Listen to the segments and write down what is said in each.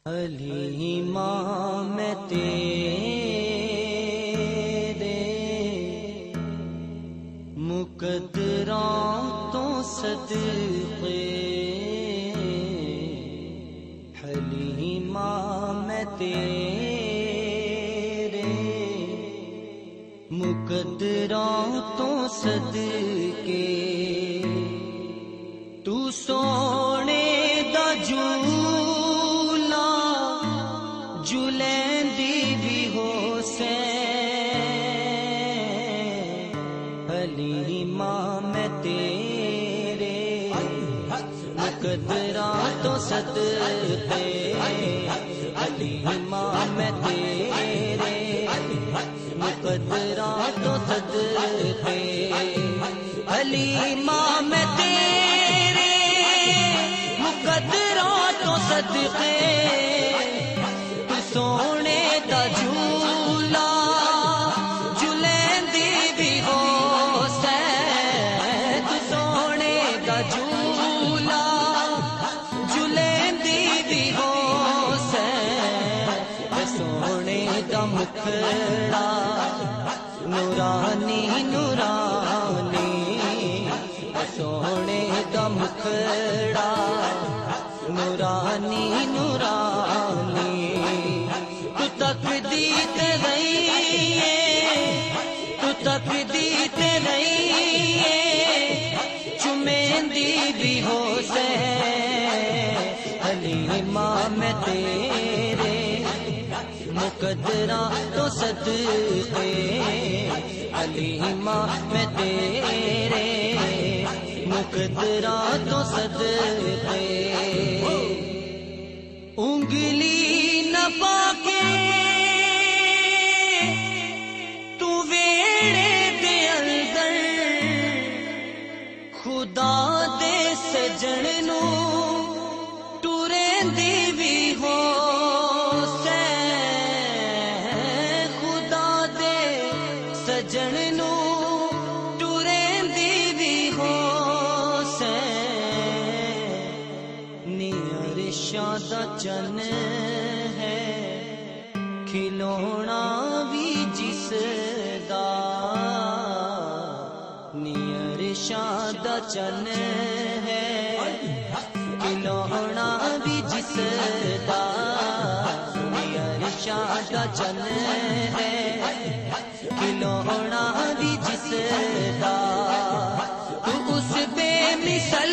حلیمہ میں تیرے مقدراں تو صدقے، حلیمہ میں تیرے مقدراں تو صدقے، تو سونے دا جھولا جھلیندی بھی ہو سے، حلیمہ میں تیرے مقدراں تو صدقے، حلیمہ میں تیرے مقدراں تو صدقے، حلیمہ میں تیرے مقدراں تو صدقے، تو سونے دا جھولا جھلیندی بھی ہو سے، تو سونے دا جھولا جھلیندی بھی ہو سے، سونے دا مکھڑا نورانی نورانی، سونے دا مکھڑا نورانی نورانی، تو تکدی تے رہی ہے، تو تکدی تے رہی ہے، چمیندی بھی ہو سے، حلیمہ میں تیرے مقدراں تو صدقے، حلیمہ میں تیرے مقدراں تو صدقے، انگلی نہ پاکے تو ویڑے دے اندر، خدا دے سجن نو ٹریندی بھی ہو سے، خدا دے سجن نو ٹریندی بھی ہو سے، عرشاں دا چن ہے کھلونا بھی جس دا، عرشاں دا چن ہے کھلونا بھی جس دا، عرشاں دا چن ہے کھلونا بھی جس دا، تو اس بے مثل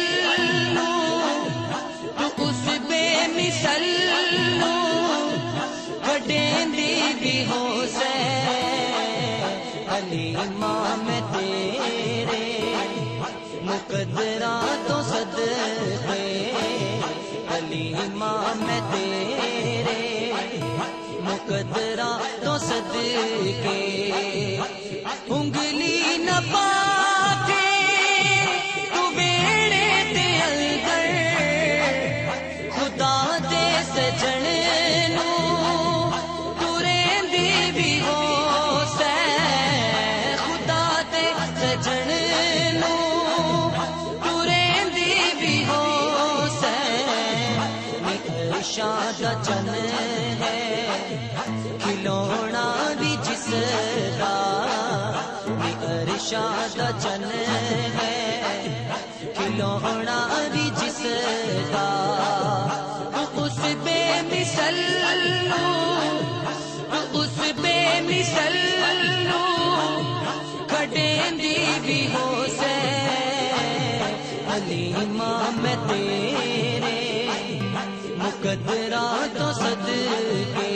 مسلو کٹیندی بھی ہو سے، حلیمہ میں تیرے مقدراں تو صدقے، حلیمہ میں تیرے مقدراں تو صدقے، انگلی نہ پاکے تو بیڑے دے اندر، خدا دے سجن نو ٹریندی بھی ہو سے، خدا دے سجن نو ٹریندی بھی ہو سے، عرشاں دا چن ہے کھلونا بھی جس دا، عرشاں دا چن ہے کھلونا بھی جس دا، اس بے مثل اس بے مثل کھڑیندی بھی ہو سے، حلیمہ میں تیرے مقدراں تو صدقے،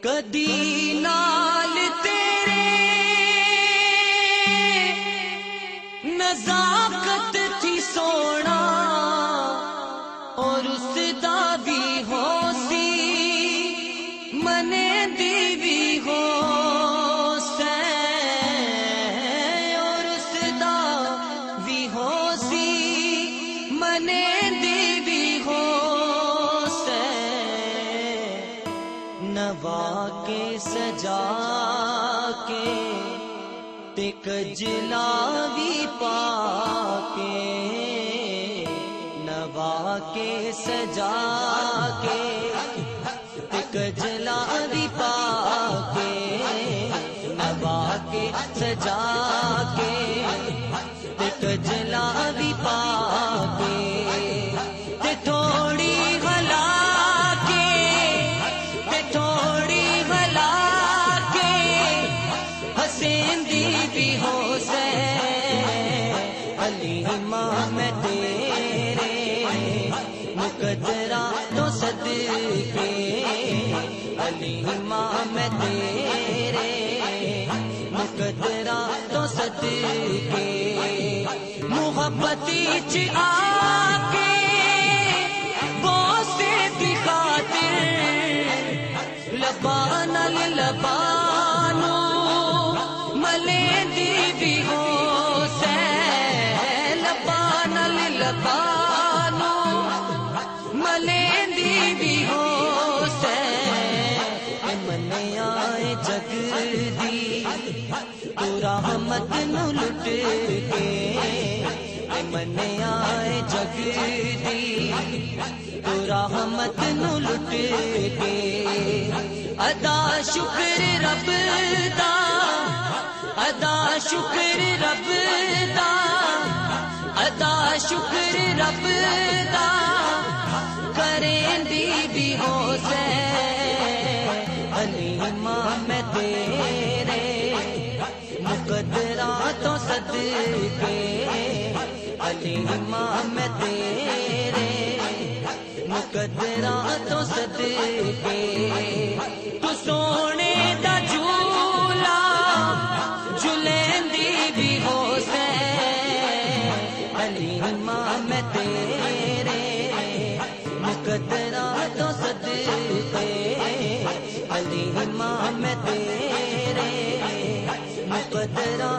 کدی نال تیرے نزاکت تھی سونا، اور اس دا بھی ہو سی منے دی بھی ہو سے، اور اس دا بھی ہو سی منے دی بھی ہو سے، نوا کے سجا کے تے کجلا بھی پا کے، نوا کے سجا کے ایک جلا دی پا کے نوا کے سجا کے ایک جلا دی پا کے تے تھوڑی ہلا کے تے تھوڑی ہلا کے حسین دی بھی حسین علی ماں میں تیرے مقدرہ تو صدقے علی ماں میں تیرے مقدرہ تو صدقے محبتی چ آ کے بوسے دی خاطر لبان لبانو ملے دی بھی حسین لبان لبانو ملے دی بھی حسین منے آئے جگ دی تو رحمت نو لٹ کے منے آئے جگ دی تو رحمت نو لٹ کے ادا شکر رب دا ادا شکر رب دا ادا شکر رب دا کریں دی بھی حسین علی ماں میں تیرے مقدرہ تو صدقے علی ماں میں تیرے مقدرہ تو صدقے تو سونے دا جھولا جھولیں دی بھی حسین علی ماں میں تیرے مقدرہ تو صدقے علی ماں میں تیرے مقدرہ